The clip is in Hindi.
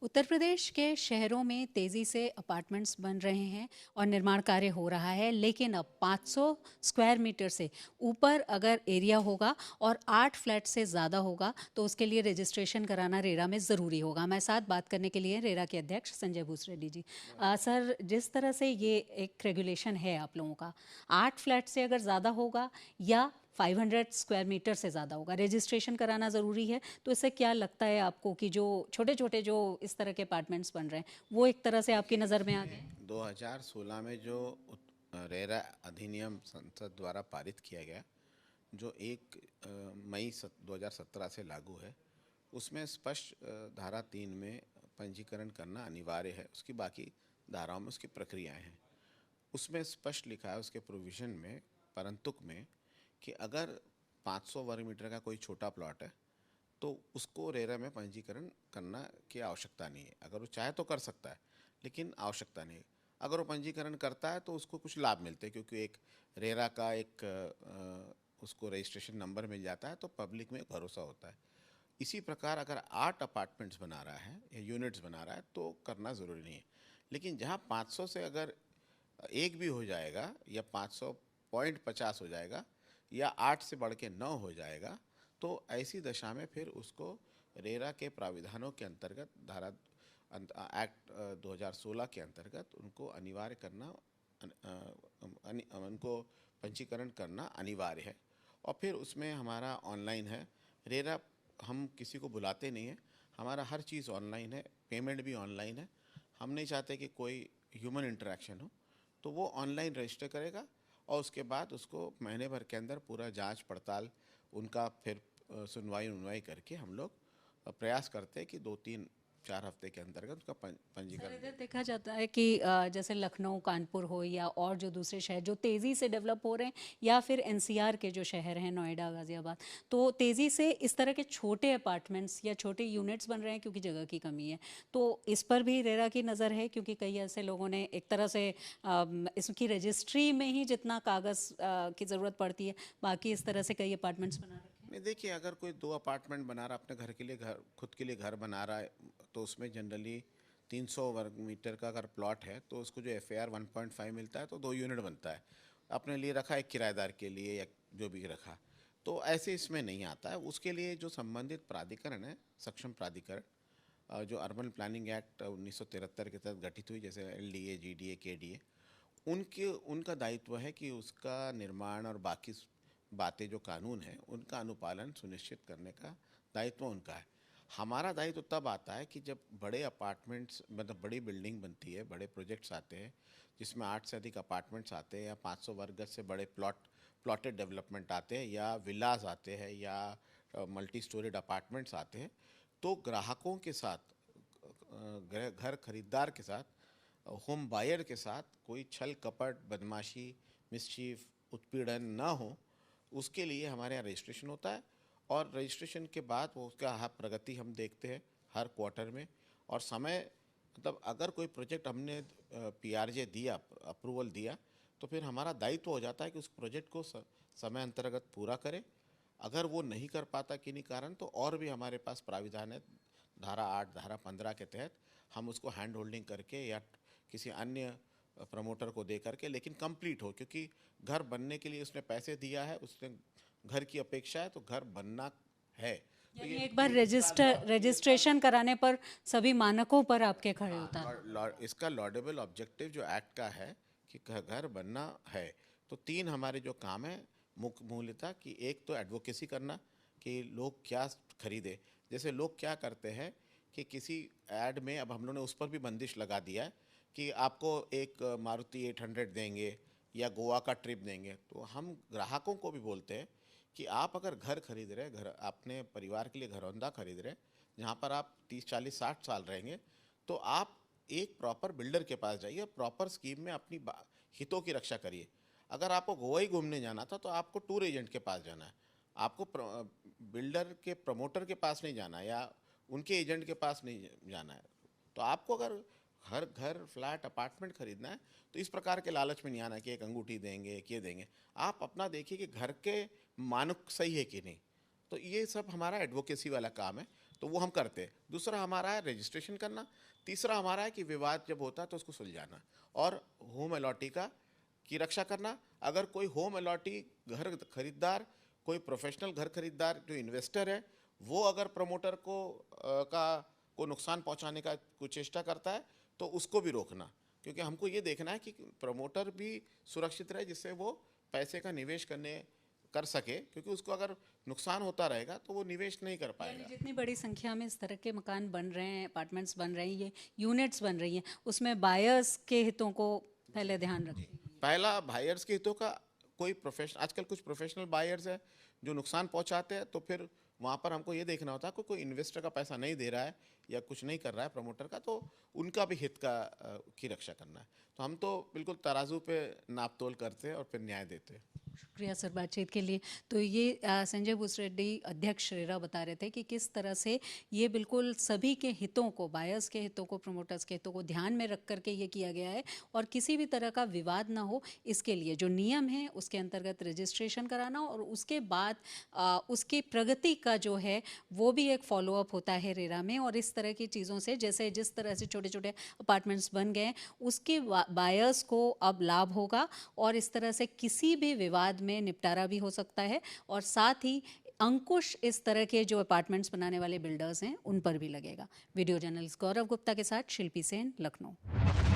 उत्तर प्रदेश के शहरों में तेज़ी से अपार्टमेंट्स बन रहे हैं और निर्माण कार्य हो रहा है, लेकिन अब 500 स्क्वायर मीटर से ऊपर अगर एरिया होगा और 8 फ्लैट से ज़्यादा होगा तो उसके लिए रजिस्ट्रेशन कराना रेरा में ज़रूरी होगा। हमारे साथ बात करने के लिए रेरा के अध्यक्ष संजय भूसरेड्डी जी। सर, जिस तरह से ये एक रेगुलेशन है आप लोगों का, 8 फ्लैट से अगर ज़्यादा होगा या 500 स्क्वायर मीटर से ज़्यादा होगा, रजिस्ट्रेशन कराना ज़रूरी है, तो इससे क्या लगता है आपको कि जो छोटे छोटे जो इस तरह के अपार्टमेंट्स बन रहे हैं वो एक तरह से आपकी नज़र में आ गए? 2016 में जो रेरा अधिनियम संसद द्वारा पारित किया गया, जो 1 मई 2017 से लागू है, उसमें स्पष्ट धारा 3 में पंजीकरण करना अनिवार्य है। उसकी बाकी धाराओं में उसकी प्रक्रियाएं हैं। उसमें स्पष्ट लिखा है उसके प्रोविज़न में, परंतुक में, कि अगर 500 वर्ग मीटर का कोई छोटा प्लॉट है तो उसको रेरा में पंजीकरण करना की आवश्यकता नहीं है। अगर वो चाहे तो कर सकता है, लेकिन आवश्यकता नहीं है। अगर वो पंजीकरण करता है तो उसको कुछ लाभ मिलते हैं, क्योंकि एक रेरा का एक उसको रजिस्ट्रेशन नंबर मिल जाता है, तो पब्लिक में भरोसा होता है। इसी प्रकार अगर 8 अपार्टमेंट्स बना रहा है या यूनिट्स बना रहा है तो करना ज़रूरी नहीं है। लेकिन जहाँ 500 से अगर एक भी हो जाएगा या 500.50 हो जाएगा या 8 से बढ़ के 9 हो जाएगा, तो ऐसी दशा में फिर उसको रेरा के प्राविधानों के अंतर्गत धारा एक्ट 2016 के अंतर्गत उनको अनिवार्य करना, उनको पंजीकरण करना अनिवार्य है। और फिर उसमें हमारा ऑनलाइन है रेरा, हम किसी को बुलाते नहीं हैं, हमारा हर चीज़ ऑनलाइन है, पेमेंट भी ऑनलाइन है। हम नहीं चाहते कि कोई ह्यूमन इंटरेक्शन हो, तो वो ऑनलाइन रजिस्टर करेगा और उसके बाद उसको महीने भर के अंदर पूरा जांच पड़ताल उनका फिर सुनवाई करके हम लोग प्रयास करते हैं कि 2-3-4 हफ्ते के अंतर्गत उसका सर, पंजीकरण। इधर देखा जाता है कि जैसे लखनऊ, कानपुर हो या और जो दूसरे शहर जो तेज़ी से डेवलप हो रहे हैं, या फिर एनसीआर के जो शहर हैं, नोएडा, गाज़ियाबाद, तो तेज़ी से इस तरह के छोटे अपार्टमेंट्स या छोटे यूनिट्स बन रहे हैं क्योंकि जगह की कमी है। तो इस पर भी रेरा की नज़र है, क्योंकि कई ऐसे लोगों ने एक तरह से इसकी रजिस्ट्री में ही जितना कागज़ की ज़रूरत पड़ती है, बाकी इस तरह से कई अपार्टमेंट्स बना रखे हैं। नहीं, देखिए, अगर कोई 2 अपार्टमेंट बना रहा, अपने घर के लिए, घर खुद के लिए घर बना रहा है, तो उसमें जनरली 300 वर्ग मीटर का अगर प्लॉट है तो उसको जो FAR 1.5 मिलता है तो 2 यूनिट बनता है। अपने लिए रखा, एक किराएदार के लिए या जो भी रखा, तो ऐसे इसमें नहीं आता है। उसके लिए जो संबंधित प्राधिकरण है, सक्षम प्राधिकरण, जो अर्बन प्लानिंग एक्ट 1973 के तहत गठित हुई, जैसे LDA, GDA, KDA, उनके उनका दायित्व है कि उसका निर्माण और बाकी बातें जो कानून है उनका अनुपालन सुनिश्चित करने का दायित्व उनका है। हमारा दायित्व तब आता है कि जब बड़े अपार्टमेंट्स, मतलब बड़ी बिल्डिंग बनती है, बड़े प्रोजेक्ट्स आते हैं जिसमें 8 से अधिक अपार्टमेंट्स आते हैं, या 500 वर्ग गज से बड़े प्लॉटेड डेवलपमेंट आते हैं, या विलास आते हैं, या मल्टी स्टोरेड अपार्टमेंट्स आते हैं, तो ग्राहकों के साथ, घर खरीदार के साथ, होम बायर के साथ कोई छल कपट, बदमाशी, मिसचीफ, उत्पीड़न ना हो, उसके लिए हमारे यहाँ रजिस्ट्रेशन होता है। और रजिस्ट्रेशन के बाद वो उसका हर प्रगति हम देखते हैं हर क्वार्टर में। और समय, मतलब अगर कोई प्रोजेक्ट हमने PRJ दिया, अप्रूवल दिया, तो फिर हमारा दायित्व हो जाता है कि उस प्रोजेक्ट को समय अंतर्गत पूरा करें। अगर वो नहीं कर पाता किन्हीं कारण, तो और भी हमारे पास प्राविधान है, धारा 8, धारा 15 के तहत हम उसको हैंड होल्डिंग करके या किसी अन्य प्रमोटर को दे करके, लेकिन कंप्लीट हो, क्योंकि घर बनने के लिए उसने पैसे दिया है, उसने घर की अपेक्षा है, तो घर बनना है। तो यानी ये एक बार इसका रजिस्ट्रेशन कराने पर सभी मानकों पर आपके खड़े हाँ, उतारना होगा। इसका लॉडेबल ऑब्जेक्टिव जो एक्ट का है कि घर बनना है, तो 3 हमारे जो काम है मुख्य मूलतः, कि एक तो एडवोकेसी करना कि लोग क्या खरीदे। जैसे लोग क्या करते हैं कि किसी ऐड में, अब हम लोगों ने उस पर भी बंदिश लगा दिया है कि आपको एक मारुति 800 देंगे या गोवा का ट्रिप देंगे। तो हम ग्राहकों को भी बोलते हैं कि आप अगर घर खरीद रहे, घर अपने परिवार के लिए घरौंदा खरीद रहे, जहाँ पर आप 30, 40, 60 साल रहेंगे, तो आप एक प्रॉपर बिल्डर के पास जाइए, प्रॉपर स्कीम में अपनी हितों की रक्षा करिए। अगर आपको गोवा ही घूमने जाना था तो आपको टूर एजेंट के पास जाना है, आपको बिल्डर के प्रमोटर के पास नहीं जाना है, या उनके एजेंट के पास नहीं जाना है। तो आपको अगर हर घर, फ्लैट, अपार्टमेंट खरीदना है, तो इस प्रकार के लालच में नहीं आना कि एक अंगूठी देंगे, एक ये देंगे। आप अपना देखिए कि घर के मानक सही है कि नहीं। तो ये सब हमारा एडवोकेसी वाला काम है। तो वो हम करते हैं। दूसरा हमारा है रजिस्ट्रेशन करना। तीसरा हमारा है कि विवाद जब होता है तो उसको सुलझाना, और होम अलॉटी की रक्षा करना। अगर कोई होम अलॉटी घर खरीदार, कोई प्रोफेशनल घर खरीदार जो इन्वेस्टर है, वो अगर प्रमोटर को नुकसान पहुंचाने का कोई चेष्टा करता है तो उसको भी रोकना, क्योंकि हमको ये देखना है कि प्रमोटर भी सुरक्षित रहे, जिससे वो पैसे का निवेश कर सके, क्योंकि उसको अगर नुकसान होता रहेगा तो वो निवेश नहीं कर पाएगा। जितनी बड़ी संख्या में इस तरह के मकान बन रहे हैं, अपार्टमेंट्स बन रही हैं, यूनिट्स बन रही हैं, उसमें बायर्स के हितों को पहले ध्यान रखें। पहला बायर्स के हितों का, आजकल कुछ प्रोफेशनल बायर्स है जो नुकसान पहुंचाते हैं, तो फिर वहाँ पर हमको ये देखना होता है कि कोई इन्वेस्टर का पैसा नहीं दे रहा है या कुछ नहीं कर रहा है प्रमोटर का, तो उनका भी हित की रक्षा करना है। तो हम तो बिल्कुल तराजू पे नाप तोल करते हैं और फिर न्याय देते हैं। शुक्रिया सर बातचीत के लिए। तो ये संजय भूसरेड्डी अध्यक्ष रेरा बता रहे थे कि किस तरह से ये बिल्कुल सभी के हितों को, बायर्स के हितों को, प्रमोटर्स के हितों को ध्यान में रख करके ये किया गया है, और किसी भी तरह का विवाद ना हो इसके लिए जो नियम है उसके अंतर्गत रजिस्ट्रेशन कराना, और उसके बाद उसकी प्रगति का जो है वो भी एक फॉलोअप होता है रेरा में। और इस तरह की चीज़ों से, जैसे जिस तरह से छोटे छोटे अपार्टमेंट्स बन गए, उसके बायर्स को अब लाभ होगा, और इस तरह से किसी भी विवाद में निपटारा भी हो सकता है, और साथ ही अंकुश इस तरह के जो अपार्टमेंट्स बनाने वाले बिल्डर्स हैं उन पर भी लगेगा। वीडियो जर्नलिस्ट गौरव गुप्ता के साथ शिल्पी सेन, लखनऊ।